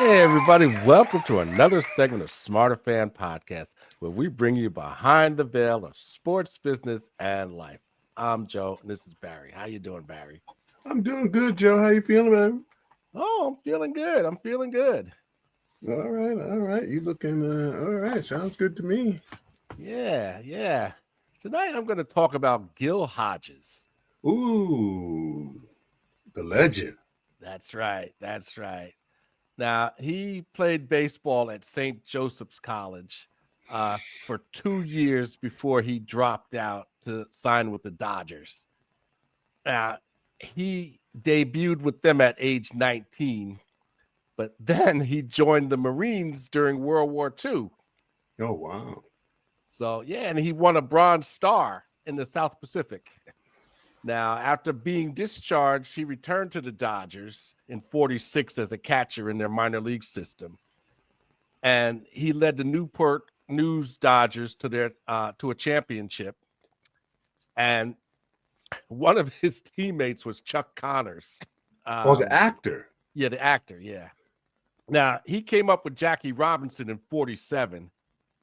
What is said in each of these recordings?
Hey, everybody, welcome to another segment of Smarterfan podcast, where we bring you behind the veil of sports, business, and life. I'm Joe, and this is Barry. How you doing, Barry? I'm doing good, Joe. How you feeling, man? Oh, I'm feeling good. I'm feeling good. All right. You looking all right? Sounds good to me. Yeah. Tonight, I'm going to talk about Gil Hodges. Ooh, the legend. That's right. Now, he played baseball at St. Joseph's College for 2 years before he dropped out to sign with the Dodgers. He debuted with them at age 19, but then he joined the Marines during World War II. Oh, wow. So, yeah, and he won a Bronze Star in the South Pacific. Now, after being discharged, he returned to the Dodgers in 46 as a catcher in their minor league system. And he led the Newport News Dodgers to a championship. And one of his teammates was Chuck Connors. The actor. Yeah, the actor, yeah. Now, he came up with Jackie Robinson in 47,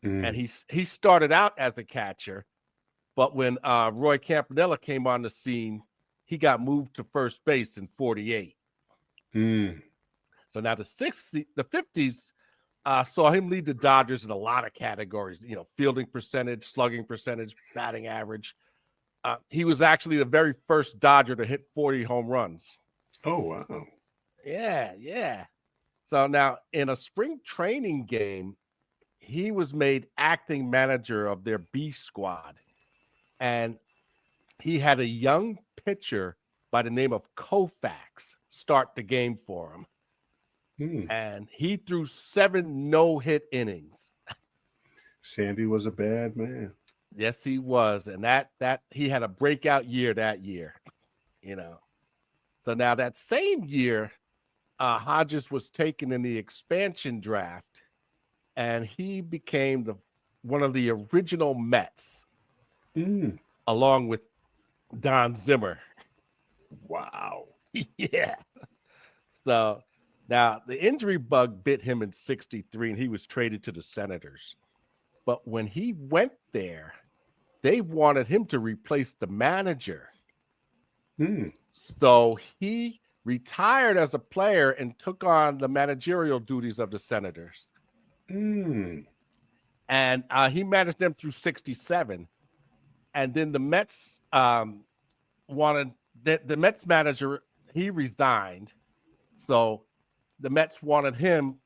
and he started out as a catcher. But when Roy Campanella came on the scene, he got moved to first base in 48. So now the 50s saw him lead the Dodgers in a lot of categories, fielding percentage, slugging percentage, batting average. He was actually the very first Dodger to hit 40 home runs. Oh, wow. Yeah. So now in a spring training game, he was made acting manager of their B squad. And he had a young pitcher by the name of Koufax start the game for him. And he threw 7 no-hit innings. Sandy was a bad man. Yes, he was. And that he had a breakout year that year, So now that same year, Hodges was taken in the expansion draft, and he became one of the original Mets. Along with Don Zimmer. Wow. Yeah. So now the injury bug bit him in 63, and he was traded to the Senators. But when he went there, they wanted him to replace the manager. So he retired as a player and took on the managerial duties of the Senators. And he managed them through 67. And then the Mets wanted the Mets manager, he resigned. So the Mets wanted him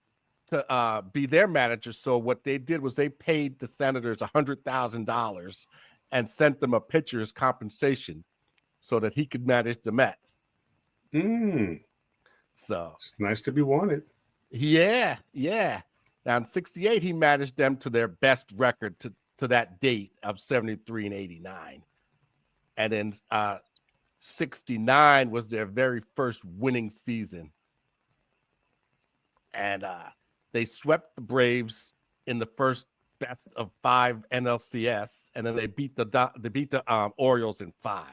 to be their manager. So what they did was they paid the Senators $100,000 and sent them a pitcher's compensation so that he could manage the Mets. So it's nice to be wanted. Yeah. Now in 68, he managed them to their best record to that date of 73 and 89. And then 69 was their very first winning season. And they swept the Braves in the first best of 5 NLCS, and then they beat the Orioles in 5.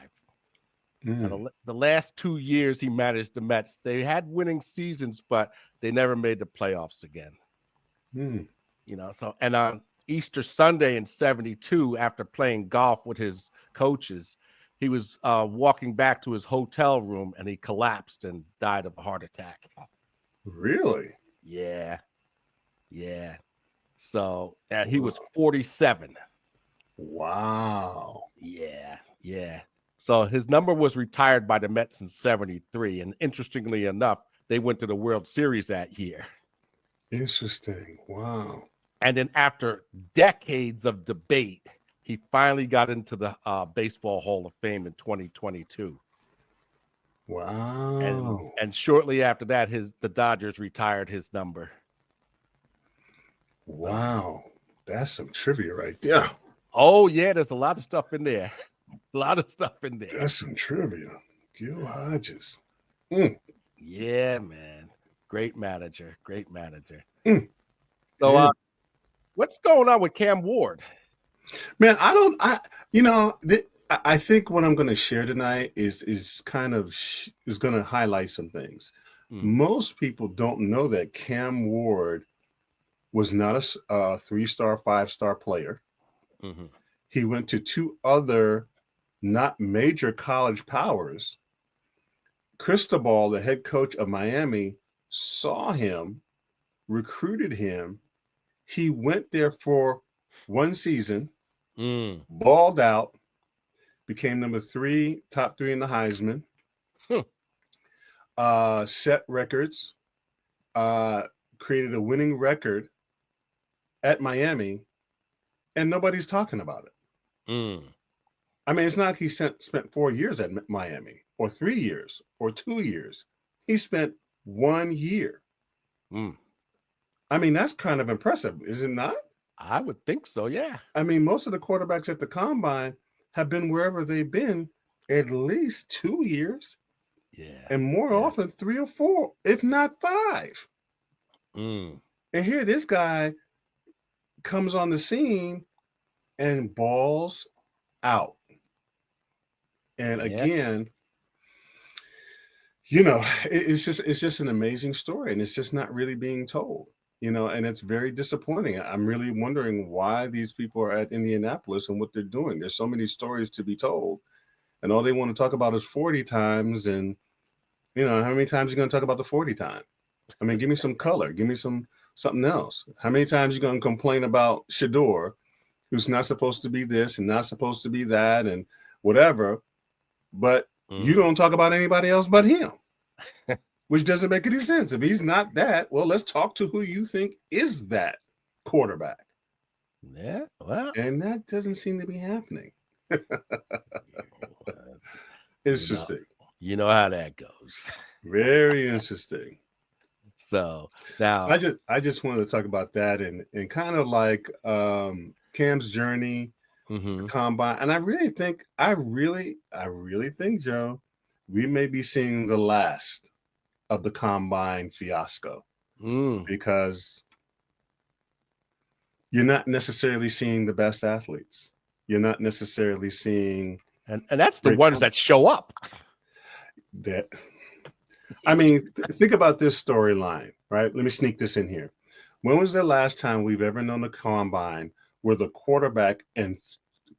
The last 2 years he managed the Mets, they had winning seasons, but they never made the playoffs again. So and on Easter Sunday in 72, after playing golf with his coaches, he was walking back to his hotel room and he collapsed and died of a heart attack. Really? Yeah. So he was 47. Wow. Yeah. So his number was retired by the Mets in 73. And interestingly enough, they went to the World Series that year. Interesting. Wow. And then after decades of debate, he finally got into the Baseball Hall of Fame in 2022. Wow. And shortly after that, the Dodgers retired his number. Wow. That's some trivia right there. Oh, yeah, there's a lot of stuff in there. That's some trivia. Gil Hodges. Yeah, man. Great manager. So what's going on with Cam Ward? Man, I think what I'm going to share tonight is going to highlight some things. Most people don't know that Cam Ward was not a 3-star, 5-star player. Mm-hmm. He went to 2 other not major college powers. Cristobal, the head coach of Miami, saw him, recruited him. He went there for 1 season, balled out, became number 3, top 3 in the Heisman, set records, created a winning record at Miami, and nobody's talking about it. I mean, it's not like he spent 4 years at Miami, or 3 years, or 2 years. He spent 1 year. I mean, that's kind of impressive, is it not? I would think so, yeah. I mean, most of the quarterbacks at the Combine have been wherever they've been at least 2 years. Yeah. And more often 3 or 4, if not 5. And here this guy comes on the scene and balls out. And again, it's just an amazing story, and it's just not really being told, and it's very disappointing. I'm really wondering why these people are at Indianapolis and what they're doing. There's so many stories to be told, and all they want to talk about is 40 times. And, how many times are you going to talk about the 40 time? I mean, give me some color. Give me something else. How many times are you going to complain about Shador, who's not supposed to be this and not supposed to be that and whatever, but you don't talk about anybody else but him, which doesn't make any sense. If he's not that, well, let's talk to who you think is that quarterback. Yeah, well. And that doesn't seem to be happening. Interesting. You know how that goes. Very interesting. So now I just wanted to talk about that and kind of like Cam's journey, the Combine. And I really think, Joe, we may be seeing the last of the Combine fiasco because you're not necessarily seeing the best athletes. You're not necessarily seeing, and that's the ones that show up. I mean, think about this storyline, right? Let me sneak this in here. When was the last time we've ever known a Combine where the quarterback and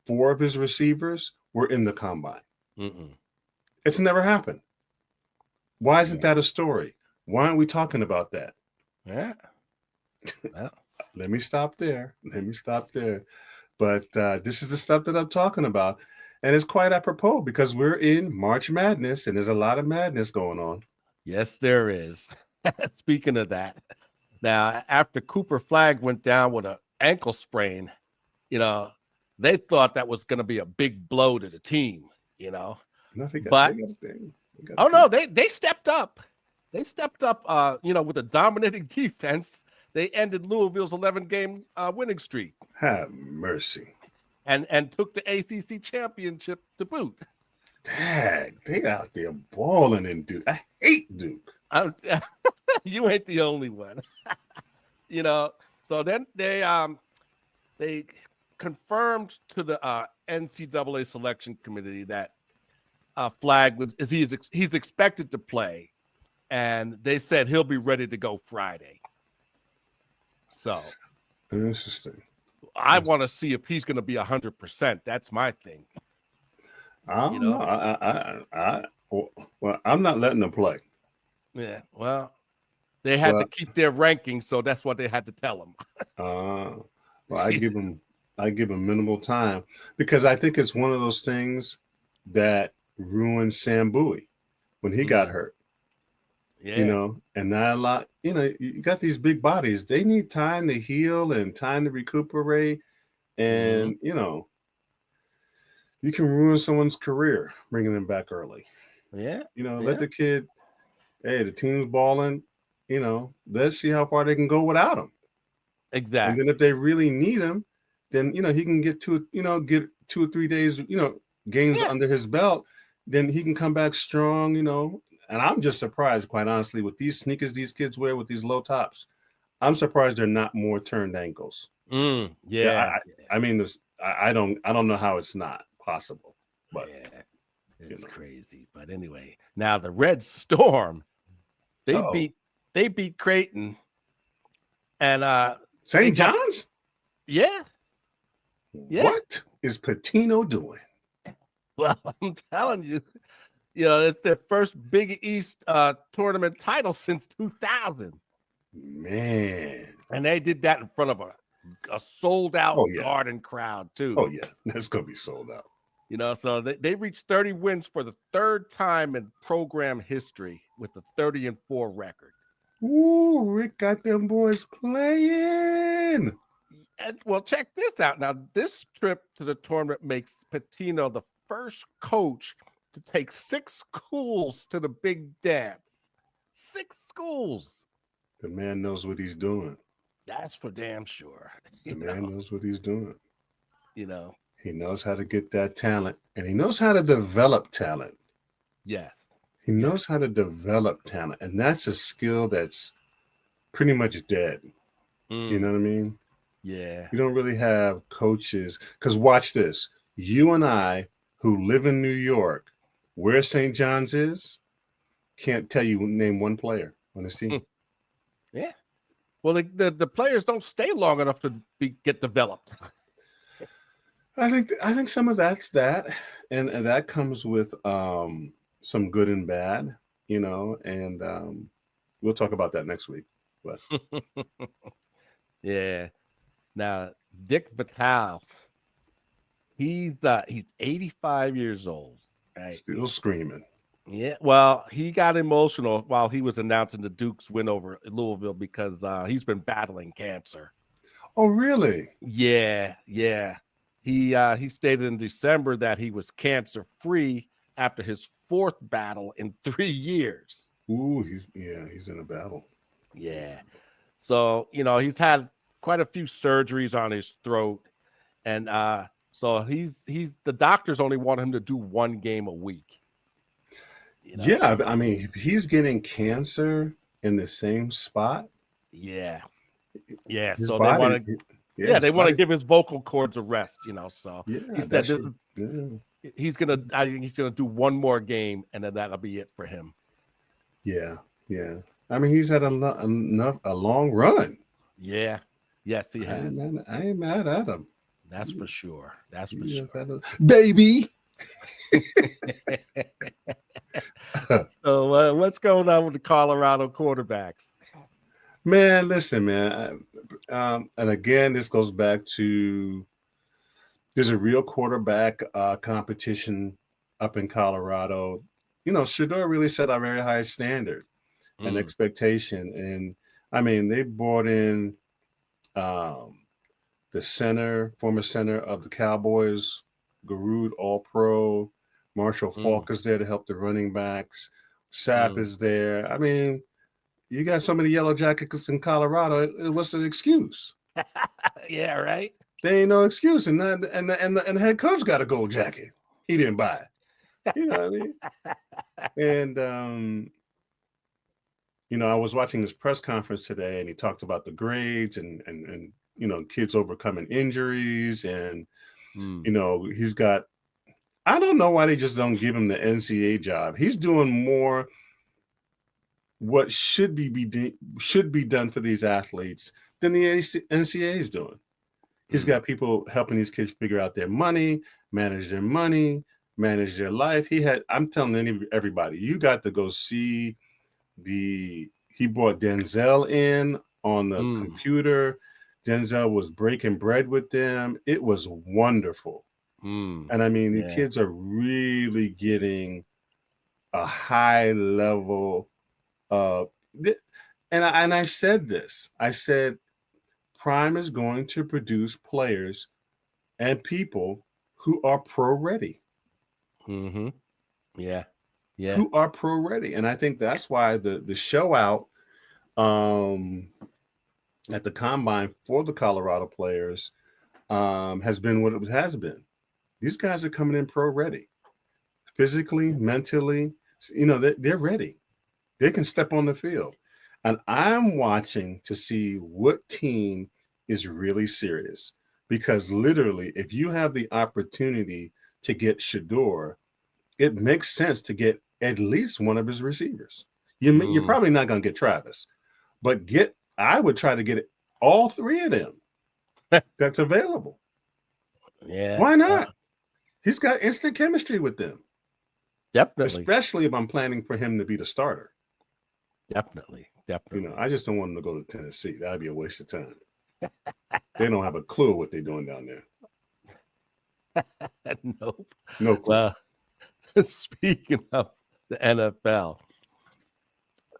4 of his receivers were in the Combine? It's never happened. Why isn't that a story? Why aren't we talking about that? Yeah. Well. Let me stop there. But this is the stuff that I'm talking about. And it's quite apropos because we're in March Madness and there's a lot of madness going on. Yes, there is. Speaking of that, now, after Cooper Flagg went down with an ankle sprain, they thought that was going to be a big blow to the team, No, they stepped up. They stepped up, with a dominating defense. They ended Louisville's 11-game winning streak. Have mercy. And took the ACC championship to boot. Dang, they out there balling in Duke. I hate Duke. You ain't the only one. So then they confirmed to the NCAA selection committee that Flagg he's expected to play, and they said he'll be ready to go Friday. So interesting. I want to see if he's going to be 100%. That's my thing. I don't know. Well, I'm not letting them play. Yeah, well, they had to keep their ranking, so that's what they had to tell him. Well, I give him minimal time because I think it's one of those things that ruined Sam Bowie when he got hurt. Yeah. And not a lot, you got these big bodies. They need time to heal and time to recuperate. And, you can ruin someone's career bringing them back early. Yeah. Let the kid, the team's balling, let's see how far they can go without him. Exactly. And then if they really need him, then, he can get 2 or 3 days, games under his belt. Then he can come back strong, And I'm just surprised, quite honestly, with these sneakers these kids wear with these low tops. I'm surprised they're not more turned ankles. Yeah. I mean, I don't know how it's not possible, but it's crazy. But anyway, now the Red Storm They beat Creighton. And St. John's? Yeah. What is Pitino doing? Well, I'm telling you, it's their first Big East tournament title since 2000. Man. And they did that in front of a sold-out Garden crowd, too. Oh, yeah. That's going to be sold out. So they reached 30 wins for the third time in program history with a 30-4 record. Ooh, Rick got them boys playing. And, well, check this out. Now, this trip to the tournament makes Pitino the first coach to take 6 schools to the big dance. 6 schools. The man knows what he's doing. That's for damn sure. The man knows what he's doing. He knows how to get that talent, and he knows how to develop talent. Yes. He knows how to develop talent, and that's a skill that's pretty much dead. You know what I mean? Yeah. You don't really have coaches, because watch this. You and I, who live in New York, where St. John's is, can't tell you, name one player on this team. Yeah. Well, the players don't stay long enough to get developed. I think some of that's that, and that comes with some good and bad, and we'll talk about that next week. But yeah. Now, Dick Vitale, he's 85 years old, right? Still screaming. Yeah. Well, he got emotional while he was announcing the Duke's win over Louisville because he's been battling cancer. Oh, really? Yeah. He stated in December that he was cancer-free after his 4th battle in 3 years. Ooh, he's in a battle. Yeah. So, he's had quite a few surgeries on his throat. And so the doctors only want him to do 1 game a week. Yeah, I mean, if he's getting cancer in the same spot. Yeah. Yeah. His So body, they want to give his vocal cords a rest, so he said he's gonna do 1 more game and then that'll be it for him. Yeah. I mean, he's had a long run. Yeah. Yes, he has. I ain't mad at him. That's for sure. That's for sure. Baby. So what's going on with the Colorado quarterbacks? Man, listen, man. And again, this goes back to there's a real quarterback competition up in Colorado. Shedeur really set a very high standard and expectation. And I mean, they brought in the former center of the Cowboys, Garud, All-Pro. Marshall Faulk is there to help the running backs. Sapp is there. I mean, you got so many yellow jackets in Colorado. What's an excuse? Yeah, right. There ain't no excuse, and the head coach got a gold jacket. He didn't buy it. You know what I mean? And I was watching this press conference today, and he talked about the grades and kids overcoming injuries, and he's got. I don't know why they just don't give him the NCAA job. He's doing more what should be done for these athletes than the NCAA is doing. He's got people helping these kids figure out their money, manage their life. I'm telling everybody, you got to go see he brought Denzel in on the computer. Denzel was breaking bread with them. It was wonderful. And I mean, the kids are really getting a high level of, and I said this. I said, Prime is going to produce players and people who are pro ready. Mm-hmm. Yeah. Who are pro ready, and I think that's why the show out at the combine for the Colorado players has been what it has been. These guys are coming in pro ready, physically, mentally. They're ready. They can step on the field. And I'm watching to see what team is really serious. Because literally, if you have the opportunity to get Shedeur, it makes sense to get at least one of his receivers. You're probably not going to get Travis, but I would try to get all three of them that's available. Yeah. Why not? He's got instant chemistry with them. Definitely. Especially if I'm planning for him to be the starter. Definitely. I just don't want him to go to Tennessee. That'd be a waste of time. They don't have a clue what they're doing down there. Nope. No clue. Well, speaking of the NFL,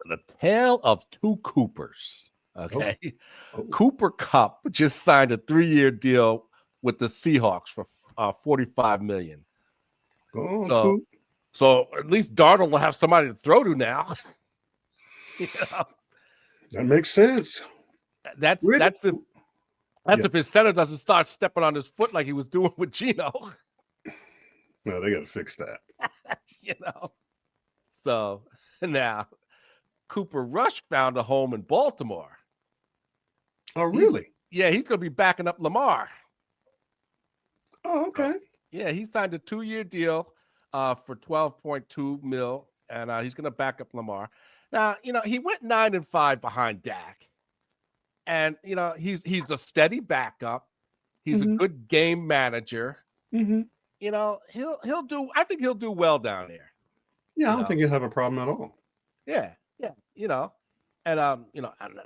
the tale of two Coopers. Okay. Cooper Kupp just signed a 3-year deal with the Seahawks for $45 million. Go on, Coop. So at least Darnold will have somebody to throw to now. That makes sense. That's if his center doesn't start stepping on his foot like he was doing with Gino. No, they got to fix that. So now Cooper Rush found a home in Baltimore. Oh, really? He's going to be backing up Lamar. Oh, okay. He signed a 2-year deal for $12.2 million, and he's going to back up Lamar. Now, he went 9-5 behind Dak, and he's a steady backup. He's a good game manager. Mm-hmm. He'll do. I think he'll do well down there. Yeah, I don't think he'll have a problem at all. Yeah. And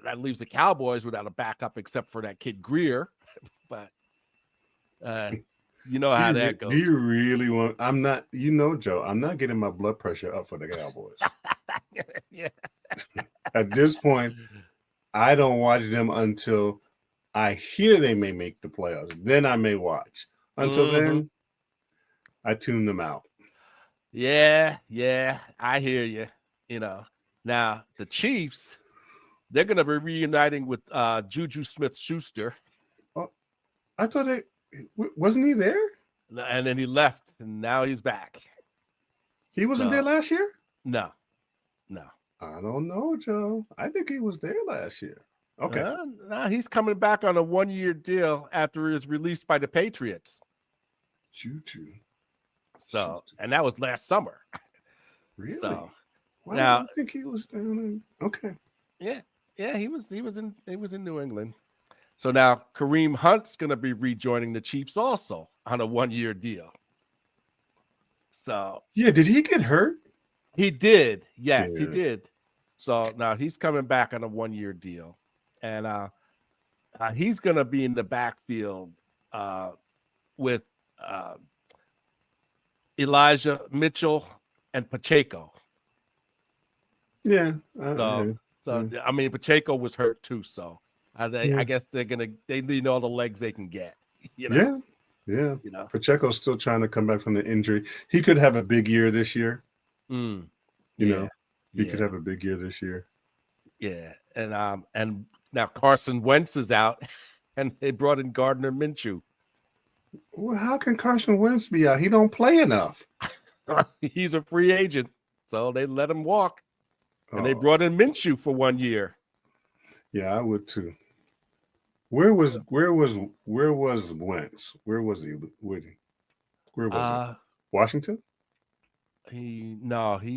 that leaves the Cowboys without a backup except for that kid Greer, but. You know how that goes. Do you really want? I'm not. Joe. I'm not getting my blood pressure up for the Cowboys. Yeah. At this point, I don't watch them until I hear they may make the playoffs. Then I may watch. Until then, I tune them out. Yeah. I hear you. Now the Chiefs, they're going to be reuniting with Juju Smith-Schuster. Oh, I thought wasn't he there? And then he left, and now he's back. He wasn't there last year? No. I don't know, Joe. I think he was there last year. Okay. No, he's coming back on a 1-year deal after he was released by the Patriots. Juju. So, and that was last summer. Really? So, why do I think he was down in? Okay. Yeah, he was in New England. So now Kareem Hunt's going to be rejoining the Chiefs also on a 1-year deal. So yeah, did he get hurt? He did. Yes, he did. So now he's coming back on a 1-year deal, and he's going to be in the backfield with Elijah Mitchell and Pacheco. Yeah. So I mean, Pacheco was hurt too. So I guess they need all the legs they can get. Yeah. Pacheco's still trying to come back from the injury. He could have a big year this year. He could have a big year this year. Yeah, and now Carson Wentz is out, and they brought in Gardner Minshew. Well, how can Carson Wentz be out? He don't play enough. He's a free agent, so they let him walk, and they brought in Minshew for 1 year. Yeah, I would too. Where was Wentz? Where was he? Where was he? Washington? He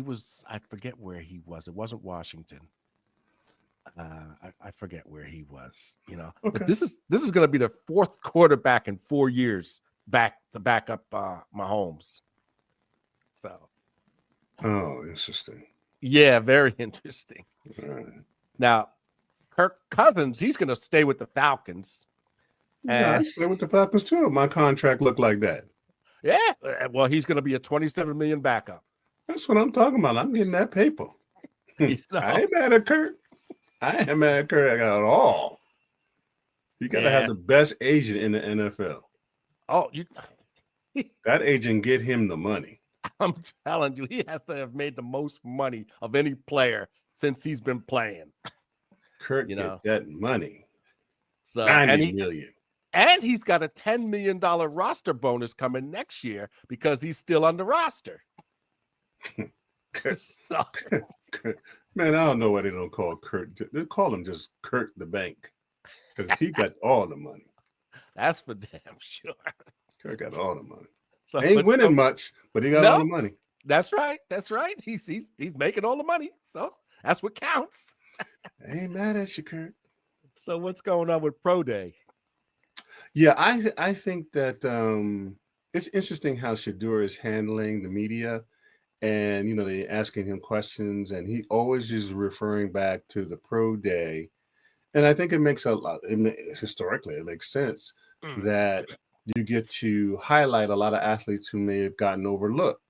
was. I forget where he was. It wasn't Washington. I forget where he was. Okay. But this is going to be the 4th quarterback in 4 years back up Mahomes. So. Oh, interesting. Yeah, very interesting. All right. Now, Kirk Cousins, he's going to stay with the Falcons. Yeah, I stay with the Falcons too. My contract looked like that. Yeah, well, he's going to be a $27 million backup. That's what I'm talking about. I'm getting that paper. I ain't mad at Kirk. I ain't mad at Kirk at all. You got to have the best agent in the NFL. Oh, that agent get him the money. I'm telling you, he has to have made the most money of any player since he's been playing. Kirk get that money. So $90 million. And he's got a $10 million roster bonus coming next year because he's still on the roster. Man, I don't know why they don't call Kurt. They call him just Kurt the Bank because he got all the money. That's for damn sure. Kurt got all the money. So, ain't winning much, but he got all the money. That's right. He's making all the money. So That's what counts. I ain't mad at you, Kirk. So what's going on with Pro Day? Yeah, I think that it's interesting how Shador is handling the media, and they asking him questions, and he always is referring back to the Pro Day, and I think it makes a lot. Historically, it makes sense that you get to highlight a lot of athletes who may have gotten overlooked,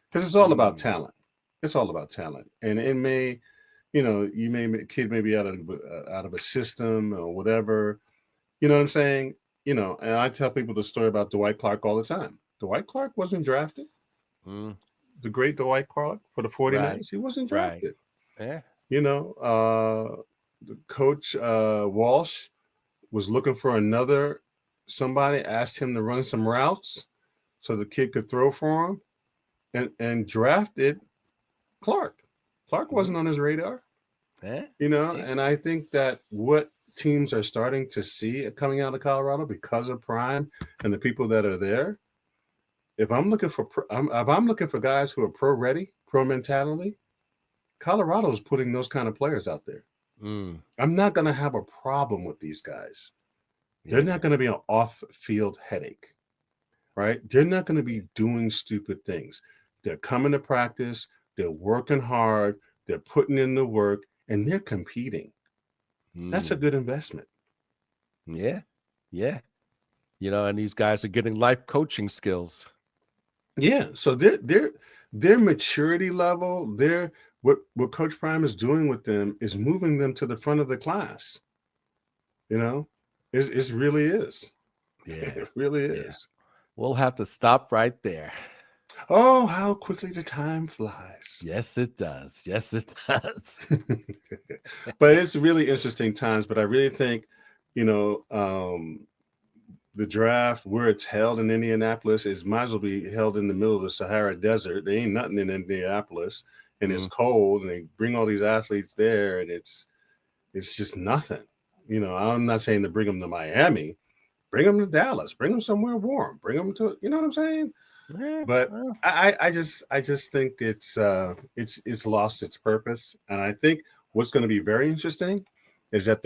because it's all about talent. It's all about talent, and it may, kid may be out of a system or whatever. You know what I'm saying? And I tell people the story about Dwight Clark all the time. Dwight Clark wasn't drafted. The great Dwight Clark for the 49ers, right. He wasn't drafted. Right. Yeah. The coach Walsh was looking for somebody, asked him to run some routes so the kid could throw for him, and drafted Clark. Clark wasn't on his radar. And I think that what teams are starting to see coming out of Colorado because of Prime and the people that are there. If I'm looking for guys who are pro ready, pro mentality, Colorado's putting those kind of players out there. I'm not going to have a problem with these guys. They're not going to be an off-field headache, right? They're not going to be doing stupid things. They're coming to practice. They're working hard. They're putting in the work, and they're competing. That's a good investment. Yeah. And these guys are getting life coaching skills. Yeah. So their maturity level, what Coach Prime is doing with them is moving them to the front of the class. It really is. Yeah. It really is. We'll have to stop right there. Oh, how quickly the time flies. Yes, it does. But it's really interesting times. But I really think, the draft, where it's held in Indianapolis, might as well be held in the middle of the Sahara Desert. There ain't nothing in Indianapolis, and it's cold, and they bring all these athletes there, and it's just nothing. I'm not saying to bring them to Miami. Bring them to Dallas. Bring them somewhere warm. Bring them to, you know what I'm saying? Yeah, but I just think it's lost its purpose. And I think what's going to be very interesting is that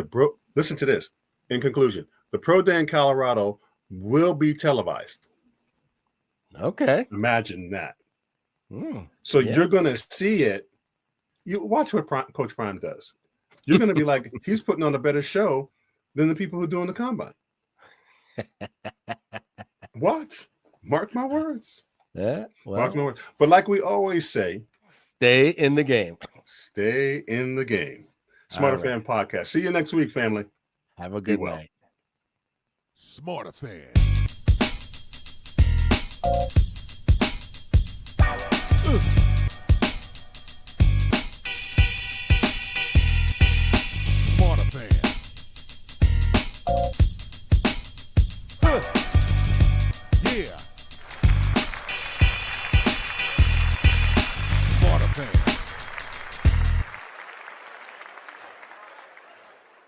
listen to this. In conclusion, the Pro Day in Colorado will be televised. Okay. Imagine that. So you're going to see it. You watch what Coach Prime does. You're going to be like, he's putting on a better show than the people who are doing the combine. What? Mark my words. Yeah. Well, Mark my words. But like we always say, stay in the game. Stay in the game. Smarterfan Podcast. See you next week, family. Have a good night. Smarterfan.